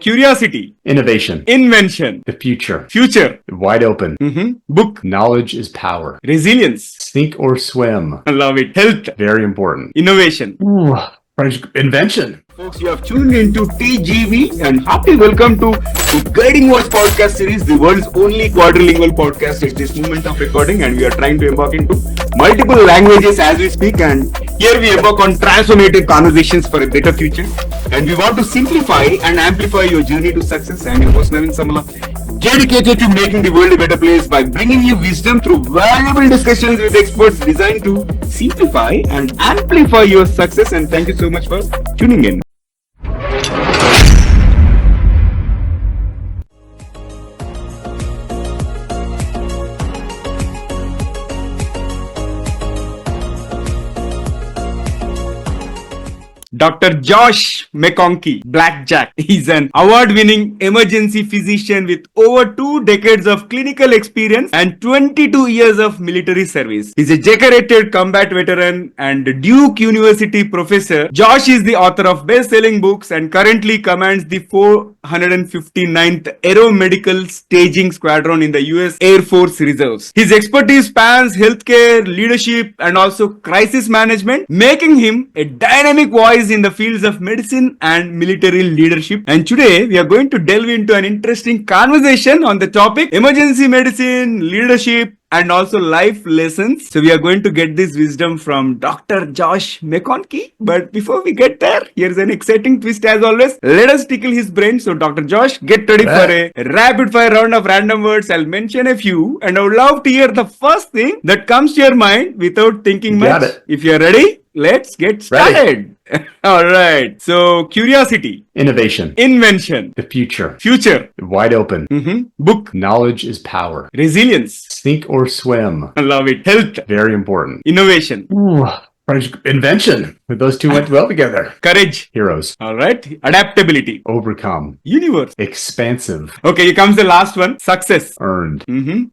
Curiosity, Innovation. invention, The future. future, Wide open. book, Knowledge is power. resilience, Sink or swim. I love it, health, Very important. innovation. Ooh, invention. Folks, you have tuned into TGV and happy welcome to the Guiding Voice podcast series, the world's only quadrilingual podcast at this moment of recording, and we are trying to embark into multiple languages as we speak, and here we embark on transformative conversations for a better future, and we want to simplify and amplify your journey to success. I am your host Navin Samala, dedicated to making the world a better place by bringing you wisdom through valuable discussions with experts designed to simplify and amplify your success. And thank you so much for tuning in. Dr. Josh McConkey, Blackjack. He's an award-winning emergency physician with over 2 decades of clinical experience and 22 years of military service. He's a decorated combat veteran and Duke University professor. Josh is the author of best-selling books and currently commands the 459th Aeromedical Staging Squadron in the US Air Force Reserves. His expertise spans healthcare, leadership, and also crisis management, making him a dynamic voice in the fields of medicine and military leadership. And today we are going to delve into an interesting conversation on the topic emergency medicine, leadership, and also life lessons. So we are going to get this wisdom from Dr. Josh McConkey. But before we get there, here's an exciting twist as always. Let us tickle his brain. So Dr. Josh, get ready for a rapid fire round of random words. I'll mention a few and I would love to hear the first thing that comes to your mind without thinking much. Got it. If you're ready, let's get started. All right. So curiosity, Innovation. invention, The future. future, Wide open. book, Knowledge is power. resilience, Sink or swim. I love it, health, Very important. innovation, Ooh, invention. Those two went well together. courage. Heroes. All right. Adaptability, Overcome. universe. Expansive. Okay, here comes the last one. Success. Earned.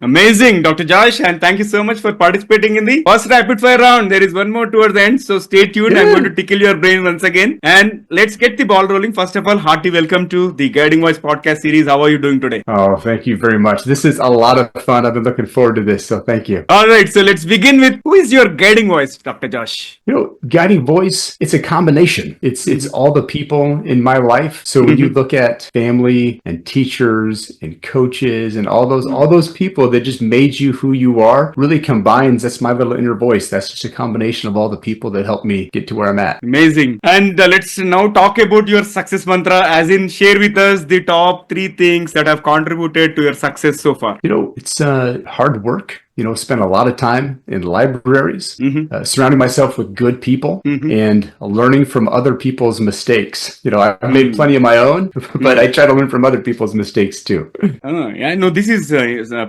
Amazing, Dr. Josh, and thank you so much for participating in the first rapid fire round. There is one more towards the end, so stay tuned. I'm going to tickle your brain once again. And let's get the ball rolling. First of all, hearty welcome to the Guiding Voice podcast series. How are you doing today? Oh, thank you very much. This is a lot of fun. I've been looking forward to this, so thank you. All right, so let's begin with who is your guiding voice, Dr. Josh? Guiding voice, it's a combination. It's all the people in my life. So when you look at family and teachers and coaches and all those people that just made you who you are, really combines. That's my little inner voice. That's just a combination of all the people that helped me get to where I'm at. Amazing. And let's now talk about your success mantra, as in share with us the top 3 things that have contributed to your success so far. It's hard work. Spend a lot of time in libraries, surrounding myself with good people and learning from other people's mistakes. I've made plenty of my own, but I try to learn from other people's mistakes too. Yeah, no, this is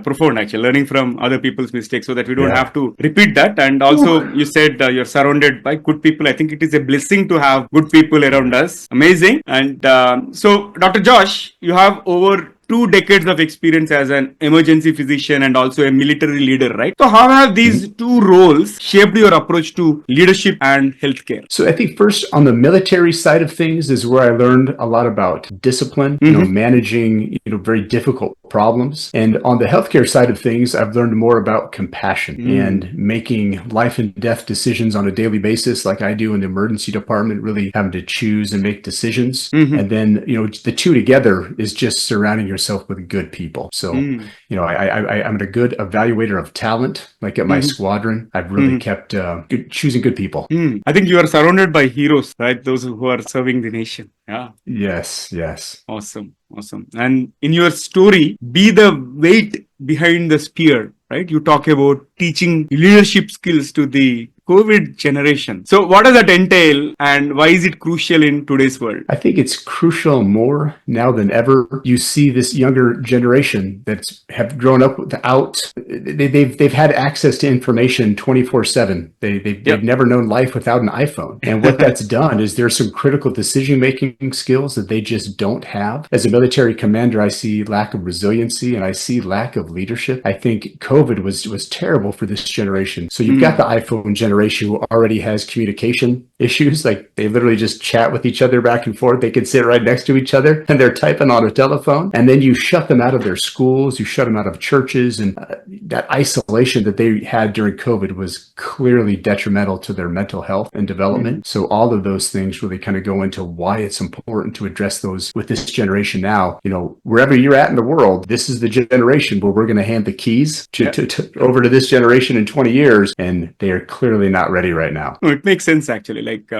profound actually, learning from other people's mistakes so that we don't have to repeat that. And also you said you're surrounded by good people. I think it is a blessing to have good people around us. Amazing. And so Dr. Josh, you have over 2 decades of experience as an emergency physician and also a military leader, right? So how have these 2 roles shaped your approach to leadership and healthcare? So I think first on the military side of things is where I learned a lot about discipline, managing, very difficult problems. And on the healthcare side of things, I've learned more about compassion and making life and death decisions on a daily basis, like I do in the emergency department, really having to choose and make decisions. And then, the 2 together is just surrounding yourself with good people. So, I'm a good evaluator of talent. Like at my squadron, I've really kept choosing good people. I think you are surrounded by heroes, right? Those who are serving the nation. Yeah. Yes. Awesome. And in your story, be the weight behind the spear, right? You talk about teaching leadership skills to the COVID generation. So what does that entail and why is it crucial in today's world? I think it's crucial more now than ever. You see this younger generation that have grown up without, they've had access to information 24/7. They've never known life without an iPhone. And what that's done is there's some critical decision-making skills that they just don't have. As a military commander, I see lack of resiliency and I see lack of leadership. I think COVID was terrible for this generation. So you've got the iPhone generation who already has communication issues. Like they literally just chat with each other back and forth. They can sit right next to each other and they're typing on a telephone. And then you shut them out of their schools, you shut them out of churches. And that isolation that they had during COVID was clearly detrimental to their mental health and development. So all of those things really kind of go into why it's important to address those with this generation now. Wherever you're at in the world, this is the generation where we're going to hand the keys over to this generation in 20 years, and they are clearly not ready right now. No, it makes sense actually. Like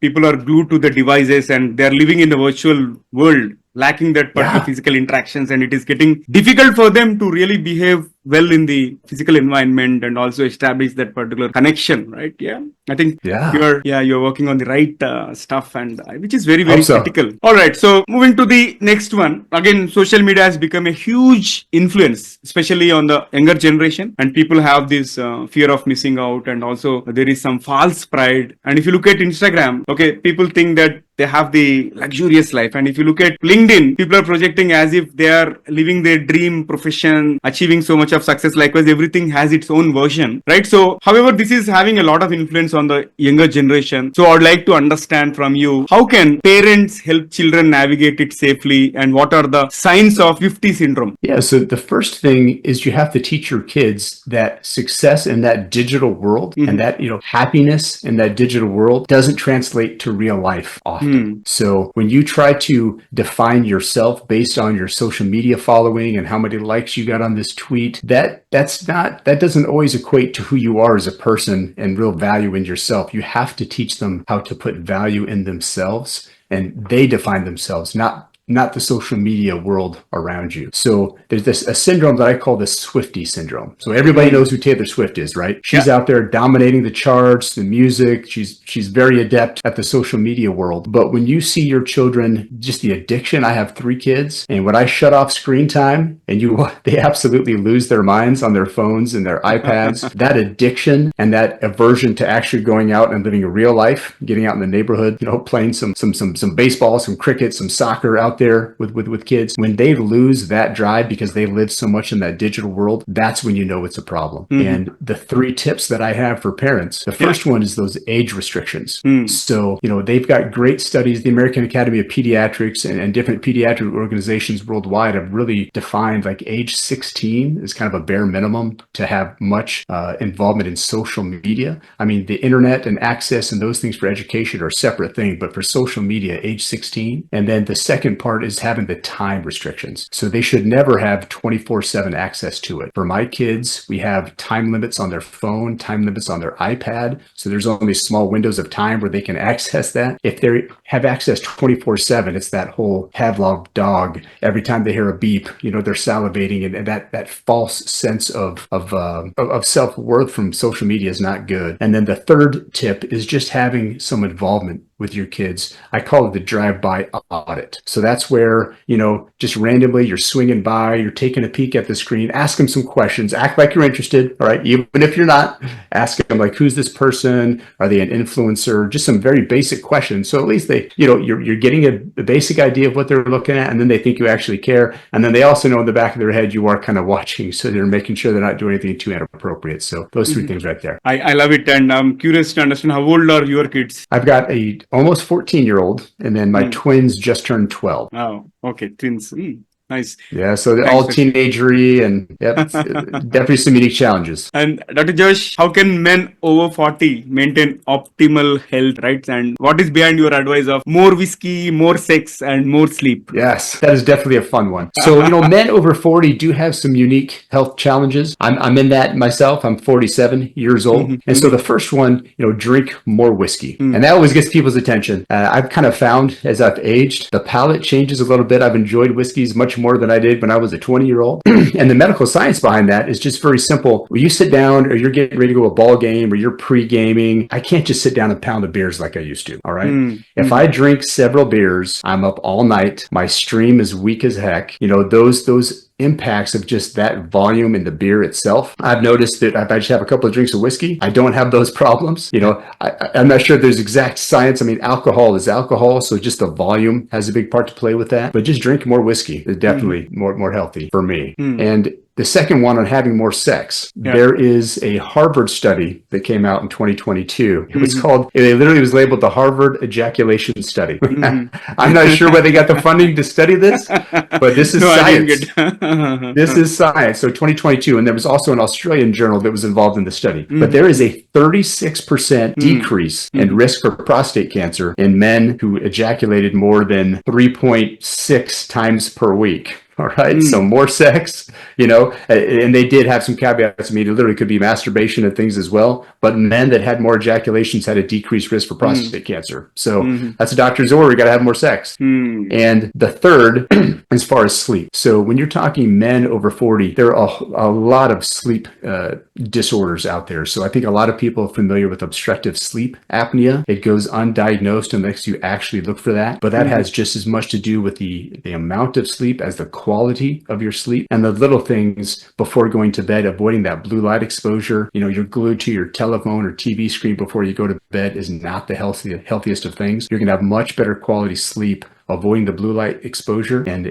people are glued to the devices and they're living in the virtual world, lacking that particular physical interactions, and it is getting difficult for them to really behave well in the physical environment and also establish that particular connection, right? Yeah, I think you're working on the right stuff, and which is very, very critical. All right, so moving to the next one. Again, social media has become a huge influence, especially on the younger generation, and people have this fear of missing out, and also there is some false pride. And if you look at Instagram, okay, people think that they have the luxurious life. And if you look at LinkedIn, people are projecting as if they are living their dream profession, achieving so much of success. Likewise, everything has its own version, right? So, however, this is having a lot of influence on the younger generation. So, I'd like to understand from you, how can parents help children navigate it safely, and what are the signs of Swifty Syndrome? Yeah, so the first thing is you have to teach your kids that success in that digital world and that, happiness in that digital world doesn't translate to real life often. So when you try to define yourself based on your social media following and how many likes you got on this tweet, that doesn't always equate to who you are as a person and real value in yourself. You have to teach them how to put value in themselves, and they define themselves, not the social media world around you. So there's a syndrome that I call the Swifty Syndrome. So everybody knows who Taylor Swift is, right? She's out there dominating the charts, the music. She's very adept at the social media world. But when you see your children, just the addiction, I have 3 kids, and when I shut off screen time and they absolutely lose their minds on their phones and their iPads, that addiction and that aversion to actually going out and living a real life, getting out in the neighborhood, playing some baseball, some cricket, some soccer out there with kids, when they lose that drive because they live so much in that digital world, that's when you know it's a problem. And the 3 tips that I have for parents, the first one is those age restrictions. So, they've got great studies. The American Academy of Pediatrics and different pediatric organizations worldwide have really defined like age 16 is kind of a bare minimum to have much involvement in social media. I mean, the internet and access and those things for education are a separate thing, but for social media, age 16. And then the second part is having the time restrictions. So they should never have 24/7 access to it. For my kids, we have time limits on their phone, time limits on their iPad. So there's only small windows of time where they can access that. If they have access 24/7, it's that whole Pavlov dog. Every time they hear a beep, they're salivating, and that false sense of self-worth from social media is not good. And then the third tip is just having some involvement with your kids. I call it the drive-by audit. So that's where, just randomly you're swinging by, you're taking a peek at the screen, ask them some questions, act like you're interested, all right? Even if you're not, ask them like, who's this person? Are they an influencer? Just some very basic questions. So at least they, you're getting a basic idea of what they're looking at, and then they think you actually care. And then they also know in the back of their head, you are kind of watching. So they're making sure they're not doing anything too inappropriate. So those 3 things right there. I love it. And I'm curious to understand, how old are your kids? I've got a almost 14-year-old, and then my twins just turned 12. Oh, okay. Twins. Nice. Yeah, so they're all teenagery, and definitely some unique challenges. And Dr. Josh, how can men over 40 maintain optimal health, right? And what is behind your advice of more whiskey, more sex, and more sleep? Yes, that is definitely a fun one. So, men over 40 do have some unique health challenges. I'm in that myself. I'm 47 years old. And so the first one, drink more whiskey. And that always gets people's attention. I've kind of found as I've aged, the palate changes a little bit. I've enjoyed whiskeys much more than I did when I was a 20-year-old. And the medical science behind that is just very simple. When you sit down or you're getting ready to go to a ball game or you're pre-gaming, I can't just sit down and pound the beers like I used to. All right. If I drink several beers, I'm up all night. My stream is weak as heck. Those impacts of just that volume in the beer itself. I've noticed that if I just have a couple of drinks of whiskey, I don't have those problems. I'm not sure if there's exact science. I mean, alcohol is alcohol, so just the volume has a big part to play with that. But just drink more whiskey is definitely more healthy for me. And The second one on having more sex. Yeah. There is a Harvard study that came out in 2022. It was called, it literally was labeled the Harvard Ejaculation Study. I'm not sure where they got the funding to study this, but this is No, I didn't science. get. This is science. So 2022, and there was also an Australian journal that was involved in the study. But there is a 36% decrease in risk for prostate cancer in men who ejaculated more than 3.6 times per week. All right. So more sex, and they did have some caveats. I mean, it literally could be masturbation and things as well. But men that had more ejaculations had a decreased risk for prostate cancer. So that's a doctor's order. You got to have more sex. And the third, as far as sleep. So when you're talking men over 40, there are a lot of sleep disorders out there. So I think a lot of people are familiar with obstructive sleep apnea. It goes undiagnosed unless you actually look for that. But that has just as much to do with the amount of sleep as the quality of your sleep and the little things before going to bed, avoiding that blue light exposure. You're glued to your telephone or TV screen before you go to bed is not the healthiest of things. You're going to have much better quality sleep avoiding the blue light exposure and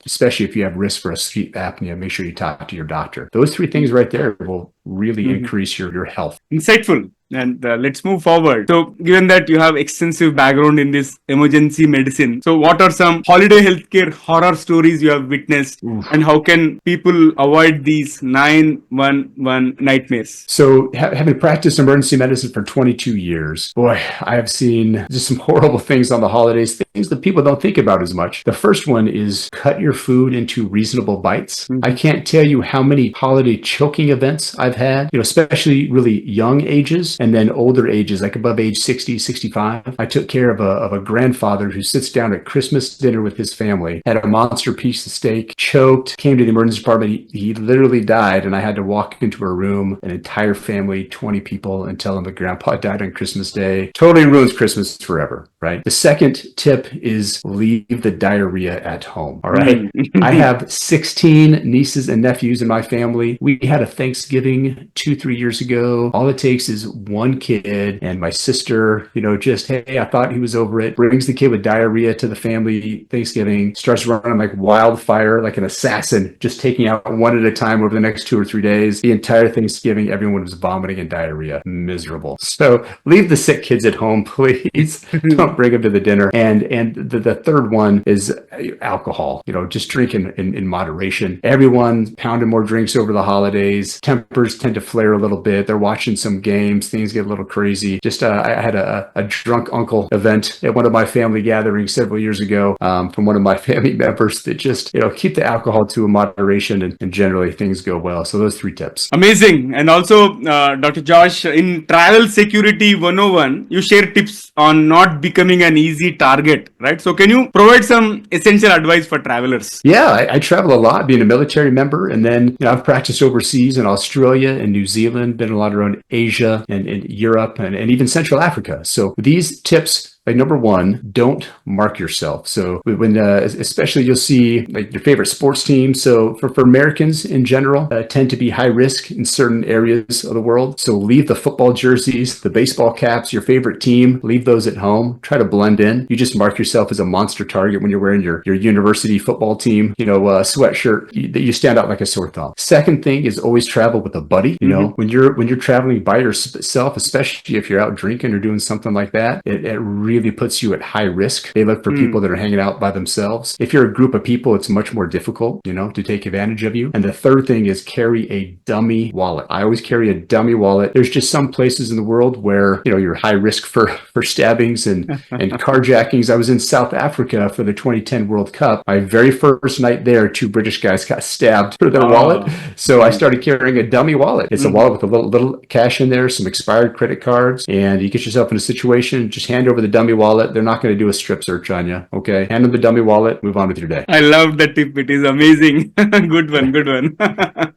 especially if you have risk for a sleep apnea, make sure you talk to your doctor. Those three things right there will really increase your health. Insightful. And let's move forward. So given that you have extensive background in this emergency medicine, so what are some holiday healthcare horror stories you have witnessed and how can people avoid these 911 nightmares? So having practiced emergency medicine for 22 years, boy, I have seen just some horrible things on the holidays, things that people don't think about as much. The first one is cut your food into reasonable bites. I can't tell you how many holiday choking events I've had, especially really young ages. And then older ages, like above age 60, 65. I took care of a grandfather who sits down at Christmas dinner with his family, had a monster piece of steak, choked, came to the emergency department. He literally died, and I had to walk into a room, an entire family, 20 people, and tell him that grandpa died on Christmas Day. Totally ruins Christmas forever, right? The second tip is leave the diarrhea at home, all right? I have 16 nieces and nephews in my family. We had a Thanksgiving 2-3 years ago. All it takes is one kid, and my sister, just, hey, I thought he was over it, brings the kid with diarrhea to the family Thanksgiving, starts running like wildfire, like an assassin, just taking out one at a time over the next 2 or 3 days. The entire Thanksgiving, everyone was vomiting and diarrhea. Miserable. So leave the sick kids at home, please. Don't bring them to the dinner. And the third one is alcohol. Just drink in moderation. Everyone pounding more drinks over the holidays. Tempers tend to flare a little bit. They're watching some games. Things get a little crazy. Just I had a drunk uncle event at one of my family gatherings several years ago from one of my family members that just keep the alcohol to a moderation and generally things go well. So those 3 tips. Amazing. And also Dr. Josh, in Travel Security 101 you share tips on not becoming an easy target, right? So can you provide some essential advice for travelers? Yeah, I travel a lot being a military member, and then I've practiced overseas in Australia and New Zealand, been a lot around Asia and Europe and even Central Africa. So these tips, like number one, don't mark yourself. So when, especially you'll see like your favorite sports team. So for Americans in general, tend to be high risk in certain areas of the world. So leave the football jerseys, the baseball caps, your favorite team, leave those at home. Try to blend in. You just mark yourself as a monster target when you're wearing your university football team, sweatshirt. You stand out like a sore thumb. Second thing is always travel with a buddy. When you're traveling by yourself, especially if you're out drinking or doing something like that, it really puts you at high risk. They look for people that are hanging out by themselves. If you're a group of people, it's much more difficult, to take advantage of you. And the third thing is carry a dummy wallet. I always carry a dummy wallet. There's just some places in the world where, you're high risk for stabbings and carjackings. I was in South Africa for the 2010 World Cup. My very first night there, 2 British guys got stabbed for their wallet. So I started carrying a dummy wallet. It's a wallet with a little cash in there, some expired credit cards, and you get yourself in a situation, just hand over the dummy wallet. They're not going to do a strip search on you. Okay. Hand them the dummy wallet. Move on with your day. I love the tip. It is amazing. Good one.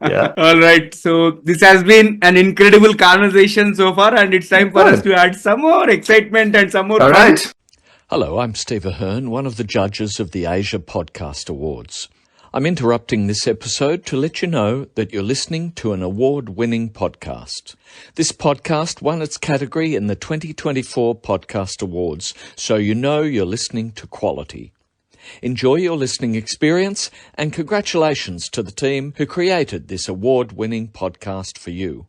Yeah. All right. So this has been an incredible conversation so far, and it's time for us to add some more excitement and some more All fun. right. Hello, I'm Steve Ahern, one of the judges of the Asia Podcast Awards. I'm interrupting this episode to let you know that you're listening to an award-winning podcast. This podcast won its category in the 2024 Podcast Awards, so you know you're listening to quality. Enjoy your listening experience, and congratulations to the team who created this award-winning podcast for you.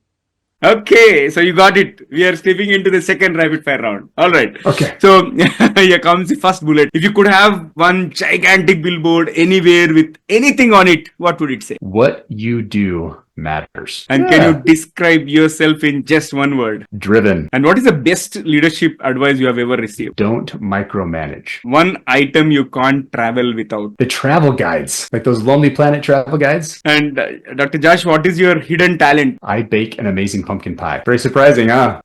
Okay, so you got it. We are slipping into the second rapid fire round. All right. Okay. So here comes the first bullet. If you could have one gigantic billboard anywhere with anything on it, what would it say? What you do matters. And can you describe yourself in just one word? Driven. And what is the best leadership advice you have ever received? Don't micromanage. One item you can't travel without. The travel guides, like those Lonely Planet travel guides. And Dr. Josh, what is your hidden talent? I bake an amazing pumpkin pie. Very surprising, huh?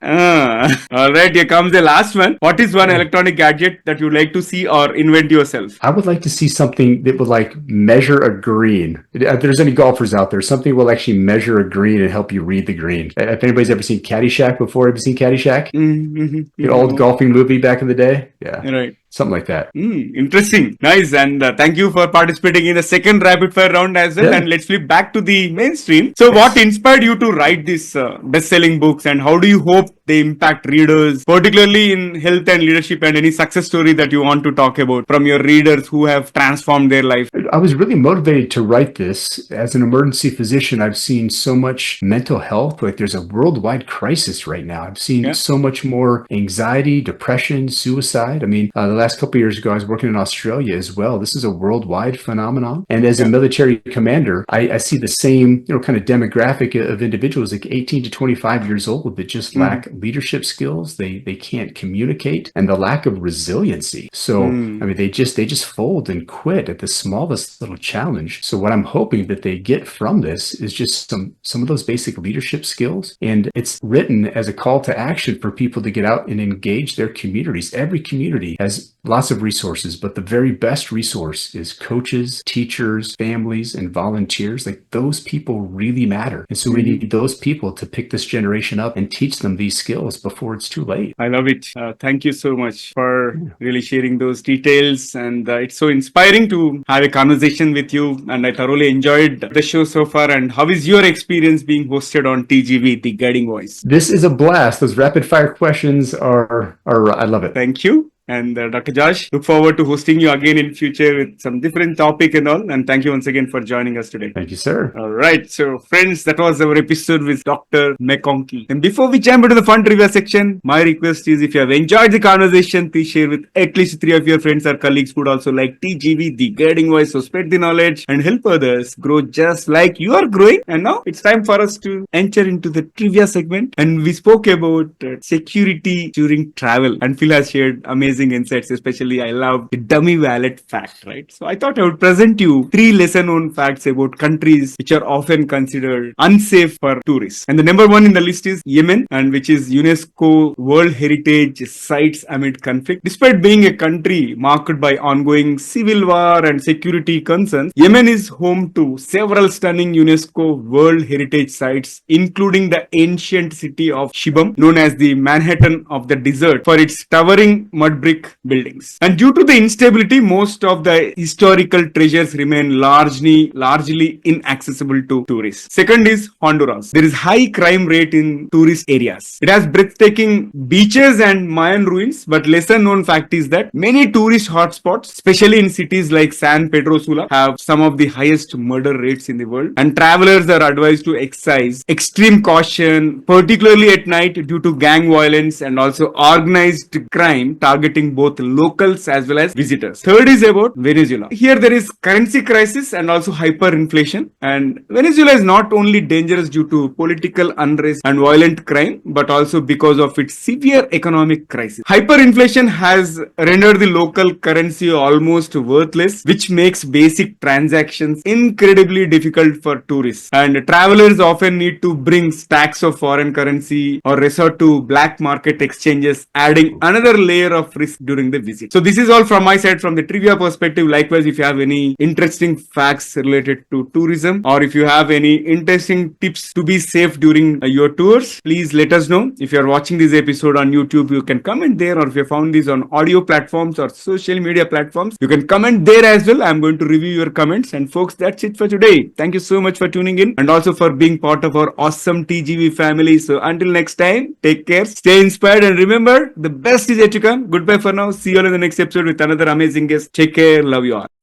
All right, here comes the last one. What is one electronic gadget that you'd like to see or invent yourself? I would like to see something that would like measure a green. If there's any golfers out there, something will actually measure a green and help you read the green. If anybody's ever seen Caddyshack before, have you seen Caddyshack? Mm-hmm. The old golfing movie back in the day? Yeah. Right. Something like that. Interesting. Nice. And thank you for participating in the second rapid fire round as well. Yeah. And let's flip back to the mainstream. So what inspired you to write these best-selling books, and how do you hope they impact readers, particularly in health and leadership, and any success story that you want to talk about from your readers who have transformed their life? I was really motivated to write this. As an emergency physician, I've seen so much mental health. Like there's a worldwide crisis right now. I've seen so much more anxiety, depression, suicide. I mean, the last couple of years ago, I was working in Australia as well. This is a worldwide phenomenon. And as a military commander, I see the same, kind of demographic of individuals like 18 to 25 years old that just lack leadership skills. They can't communicate, and the lack of resiliency. So, I mean, they just fold and quit at the smallest little challenge. So what I'm hoping that they get from this is just some of those basic leadership skills. And it's written as a call to action for people to get out and engage their communities. Every community has lots of resources, but the very best resource is coaches, teachers, families, and volunteers. Like those people really matter. And so we need those people to pick this generation up and teach them these skills before it's too late. I love it. Thank you so much for really sharing those details. And it's so inspiring to have a conversation with you. And I thoroughly enjoyed the show so far. And how is your experience being hosted on TGV, The Guiding Voice? This is a blast. Those rapid fire questions are I love it. Thank you. And Dr. Josh, look forward to hosting you again in future with some different topic and all. And thank you once again for joining us today. Thank you, sir. All right. So friends, that was our episode with Dr. McConkey. And before we jump into the fun trivia section, my request is if you have enjoyed the conversation, please share with at least 3 of your friends or colleagues who would also like TGV, The Guiding Voice. So spread the knowledge and help others grow just like you are growing. And now it's time for us to enter into the trivia segment. And we spoke about security during travel. And Phil has shared amazing insights. Especially I love the dummy wallet fact, right? So I thought I would present you 3 lesser known facts about countries which are often considered unsafe for tourists. And the number 1 in the list is Yemen, and which is UNESCO World Heritage Sites amid conflict. Despite being a country marked by ongoing civil war and security concerns, Yemen is home to several stunning UNESCO World Heritage Sites, including the ancient city of Shibam, known as the Manhattan of the desert, for its towering mud brick buildings. And due to the instability, most of the historical treasures remain largely inaccessible to tourists. Second is Honduras. There is high crime rate in tourist areas. It has breathtaking beaches and Mayan ruins, but lesser known fact is that many tourist hotspots, especially in cities like San Pedro Sula, have some of the highest murder rates in the world. And travelers are advised to exercise extreme caution, particularly at night, due to gang violence and also organized crime targeting both locals as well as visitors. Third is about Venezuela. Here there is currency crisis and also hyperinflation. And Venezuela is not only dangerous due to political unrest and violent crime, but also because of its severe economic crisis. Hyperinflation has rendered the local currency almost worthless, which makes basic transactions incredibly difficult for tourists. And travelers often need to bring stacks of foreign currency or resort to black market exchanges, adding another layer of risk during the visit. So this is all from my side from the trivia perspective. Likewise, if you have any interesting facts related to tourism, or if you have any interesting tips to be safe during your tours, please let us know. If you are watching this episode on YouTube, you can comment there, or if you found this on audio platforms or social media platforms, you can comment there as well. I'm going to review your comments. And folks, that's it for today. Thank you so much for tuning in and also for being part of our awesome TGV family. So until next time, take care, stay inspired, and remember, the best is yet to come. Goodbye bye for now. See you all in the next episode with another amazing guest. Take care. Love you all.